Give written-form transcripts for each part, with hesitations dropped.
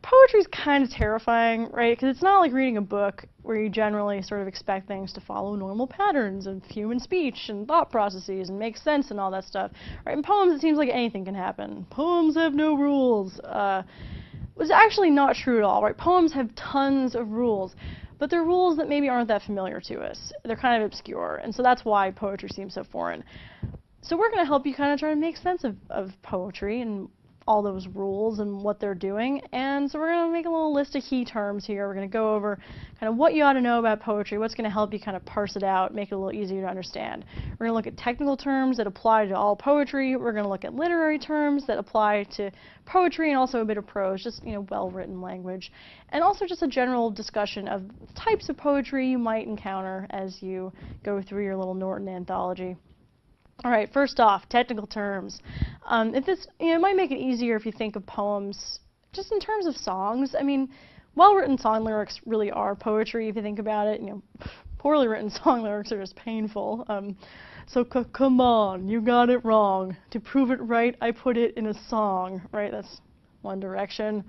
poetry's kind of terrifying, right? Because it's not like reading a book where you generally sort of expect things to follow normal patterns of human speech and thought processes and make sense and all that stuff, right? In poems, it seems like anything can happen. Poems have no rules. Was actually not true at all, right? Poems have tons of rules, but they're rules that maybe aren't that familiar to us. They're kind of obscure, and so that's why poetry seems so foreign. So we're going to help you kind of try to make sense of poetry and all those rules and what they're doing. And so we're going to make a little list of key terms here. We're going to go over kind of what you ought to know about poetry, what's going to help you kind of parse it out, make it a little easier to understand. We're going to look at technical terms that apply to all poetry. We're going to look at literary terms that apply to poetry and also a bit of prose, just, you know, well-written language. And also just a general discussion of types of poetry you might encounter as you go through your little Norton anthology. All right, first off, technical terms. It might make it easier if you think of poems just in terms of songs. I mean, well-written song lyrics really are poetry if you think about it. You know, poorly written song lyrics are just painful. So come on, you got it wrong. To prove it right, I put it in a song. Right? That's One Direction.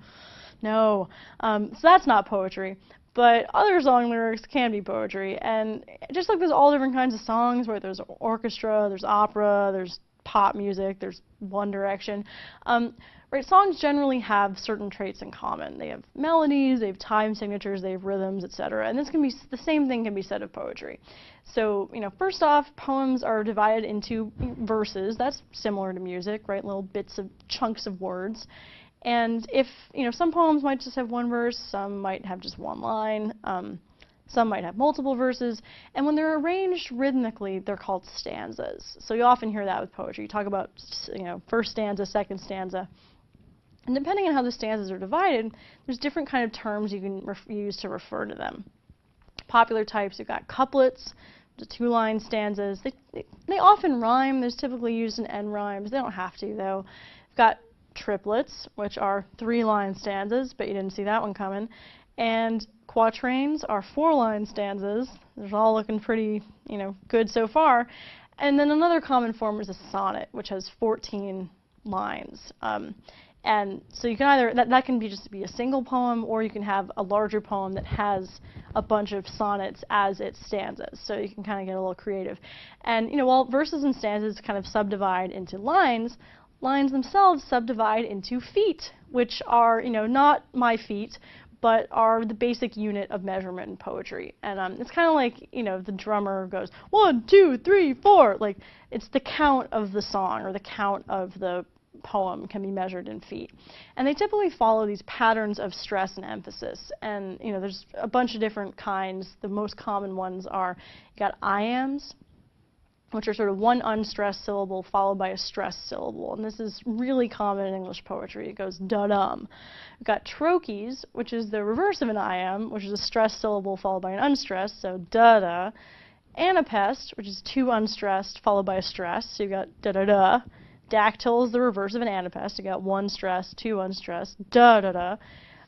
No, so that's not poetry. But other song lyrics can be poetry, and just like there's all different kinds of songs, where there's orchestra, there's opera, there's pop music, there's One Direction. Right, songs generally have certain traits in common. They have melodies, they have time signatures, they have rhythms, etc. And this can be the same thing can be said of poetry. So, you know, first off, poems are divided into verses. That's similar to music, right? Little bits of chunks of words. And if, you know, some poems might just have one verse, some might have just one line, some might have multiple verses, and when they're arranged rhythmically, they're called stanzas. So you often hear that with poetry. You talk about, you know, first stanza, second stanza. And depending on how the stanzas are divided, there's different kind of terms you can use to refer to them. Popular types, you've got couplets, the two-line stanzas. They often rhyme. There's typically used in end rhymes. They don't have to, though. You've got triplets, which are three-line stanzas, but you didn't see that one coming. And quatrains are four-line stanzas. They're all looking pretty, you know, good so far. And then another common form is a sonnet, which has 14 lines. And so you can either, that can be just be a single poem, or you can have a larger poem that has a bunch of sonnets as its stanzas. So you can kind of get a little creative. And, you know, while verses and stanzas kind of subdivide into lines, lines themselves subdivide into feet, which are, you know, not my feet, but are the basic unit of measurement in poetry. And it's kind of like, you know, the drummer goes 1, 2, 3, 4. Like, it's the count of the song or the count of the poem can be measured in feet. And they typically follow these patterns of stress and emphasis. And, you know, there's a bunch of different kinds. The most common ones are, you got iambs, which are sort of one unstressed syllable followed by a stressed syllable. And this is really common in English poetry. It goes da-dum. We've got trochees, which is the reverse of an iamb, which is a stressed syllable followed by an unstressed, so da-da. Anapest, which is two unstressed followed by a stress, so you've got da-da-da. Dactyl is the reverse of an anapest. You got one stressed, two unstressed, da-da-da.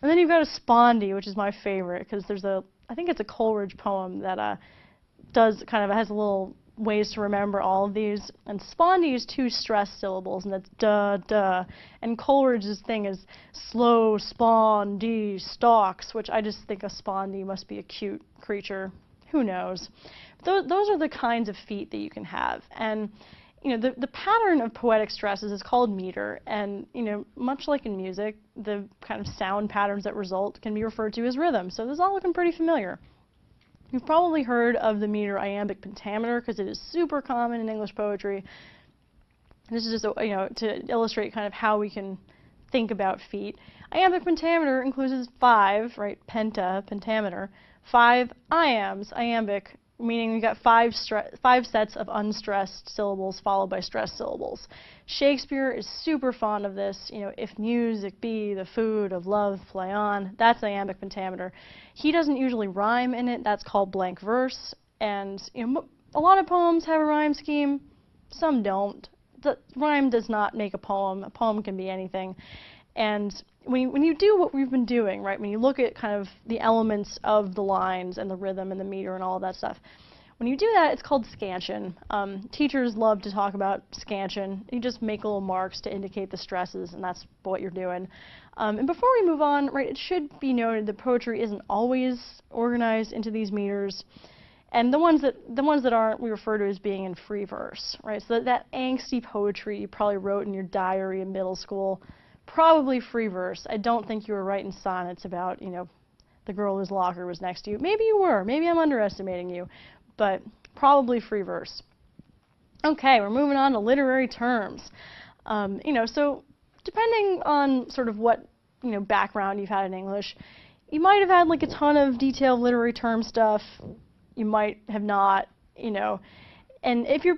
And then you've got a spondy, which is my favorite, because there's I think it's a Coleridge poem that has a little ways to remember all of these. And spondy is two stressed syllables, and that's da-da. And Coleridge's thing is slow spondy stalks, which I just think a spondy must be a cute creature. Who knows? But those are the kinds of feet that you can have. And you know, the pattern of poetic stresses is called meter, and, you know, much like in music, the kind of sound patterns that result can be referred to as rhythm. So this is all looking pretty familiar. You've probably heard of the meter iambic pentameter, because it is super common in English poetry. This is just, you know, to illustrate kind of how we can think about feet. Iambic pentameter includes 5, right, pentameter, 5 iambs, iambic, meaning we got 5 sets of unstressed syllables followed by stressed syllables. Shakespeare is super fond of this. You know, if music be the food of love, play on. That's iambic pentameter. He doesn't usually rhyme in it. That's called blank verse. And, you know, a lot of poems have a rhyme scheme. Some don't. The rhyme does not make a poem. A poem can be anything. And when you do what we've been doing, right, when you look at kind of the elements of the lines and the rhythm and the meter and all of that stuff, When you do that, it's called scansion. Teachers love to talk about scansion. You just make little marks to indicate the stresses, and that's what you're doing. And before we move on, right, it should be noted that poetry isn't always organized into these meters. And the ones that aren't, we refer to as being in free verse, right? So that angsty poetry you probably wrote in your diary in middle school, probably free verse. I don't think you were writing sonnets about, you know, the girl whose locker was next to you. Maybe you were. Maybe I'm underestimating you. But probably free verse. Okay, we're moving on to literary terms. You know, so depending on sort of what, you know, background you've had in English, you might have had like a ton of detailed literary term stuff. You might have not, you know. And if you're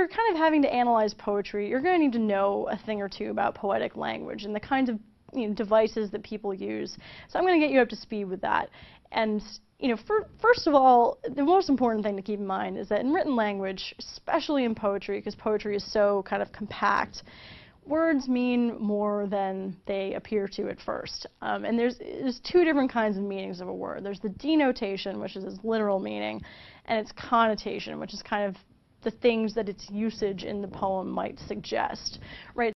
kind of having to analyze poetry, you're going to need to know a thing or two about poetic language and the kinds of, you know, devices that people use. So I'm going to get you up to speed with that. And you know, first of all, the most important thing to keep in mind is that in written language, especially in poetry, because poetry is so kind of compact, words mean more than they appear to at first. And there's two different kinds of meanings of a word. There's the denotation, which is its literal meaning, and its connotation, which is kind of the things that its usage in the poem might suggest, right?